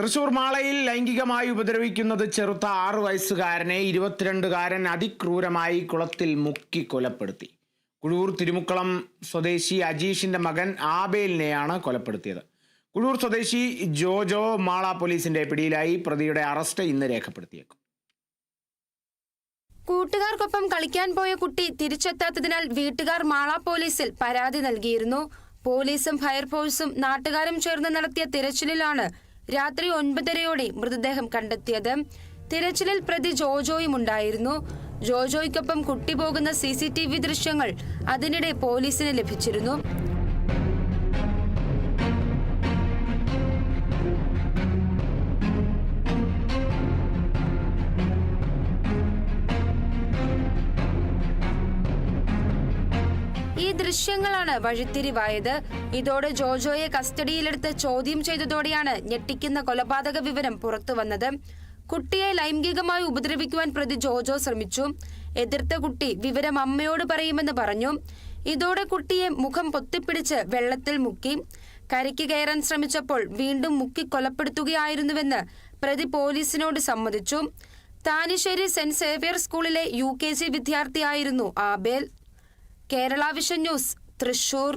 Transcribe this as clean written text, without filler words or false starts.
തൃശൂർ മാളയിൽ ലൈംഗികമായി ഉപദ്രവിക്കുന്നത് ചെറുത്ത 6 വയസ്സുകാരനെ 22കാരൻ അതിക്രൂരമായി കുളത്തിൽ മുക്കി കൊലപ്പെടുത്തി. കുഴൂർ തിരുമുക്കളം സ്വദേശി അജീഷിന്റെ മകൻ ആബേലിനെയാണ് കൊലപ്പെടുത്തിയത്. കുഴൂർ സ്വദേശി ജോജോ മാള പോലീസിന്റെ പിടിയിലായി. പ്രതിയുടെ അറസ്റ്റ് ഇന്ന് രേഖപ്പെടുത്തിയേക്കും. കൂട്ടുകാർക്കൊപ്പം കളിക്കാൻ പോയ കുട്ടി തിരിച്ചെത്താത്തതിനാൽ വീട്ടുകാർ മാള പോലീസിൽ പരാതി നൽകിയിരുന്നു. പോലീസും ഫയർഫോഴ്സും നാട്ടുകാരും ചേർന്ന് നടത്തിയ തിരച്ചിലിലാണ് രാത്രി 9:30യോടെ മൃതദേഹം കണ്ടെത്തിയത്. തിരച്ചിലിൽ പ്രതി ജോജോയും ഉണ്ടായിരുന്നു. ജോജോയ്ക്കൊപ്പം കുട്ടി പോകുന്ന CCTV ദൃശ്യങ്ങൾ അതിനിടെ പോലീസിന് ലഭിച്ചിരുന്നു. ഈ ദൃശ്യങ്ങളാണ് വഴിത്തിരിവായത്. ഇതോടെ ജോജോയെ കസ്റ്റഡിയിലെടുത്ത് ചോദ്യം ചെയ്തതോടെയാണ് ഞെട്ടിക്കുന്ന കൊലപാതക വിവരം പുറത്തുവന്നത്. കുട്ടിയെ ലൈംഗികമായി ഉപദ്രവിക്കുവാൻ പ്രതി ജോജോ ശ്രമിച്ചു. എതിർത്ത കുട്ടി വിവരം അമ്മയോട് പറയുമെന്ന് പറഞ്ഞു. ഇതോടെ കുട്ടിയെ മുഖം പൊത്തിപ്പിടിച്ച് വെള്ളത്തിൽ മുക്കി. കരയ്ക്ക് കയറാൻ ശ്രമിച്ചപ്പോൾ വീണ്ടും മുക്കി കൊലപ്പെടുത്തുകയായിരുന്നുവെന്ന് പ്രതി പോലീസിനോട് സമ്മതിച്ചു. താനിശ്ശേരി സെന്റ് സേവ്യർ സ്കൂളിലെ UKG വിദ്യാർത്ഥിയായിരുന്നു Abel. Kerala vision news, Thrissur.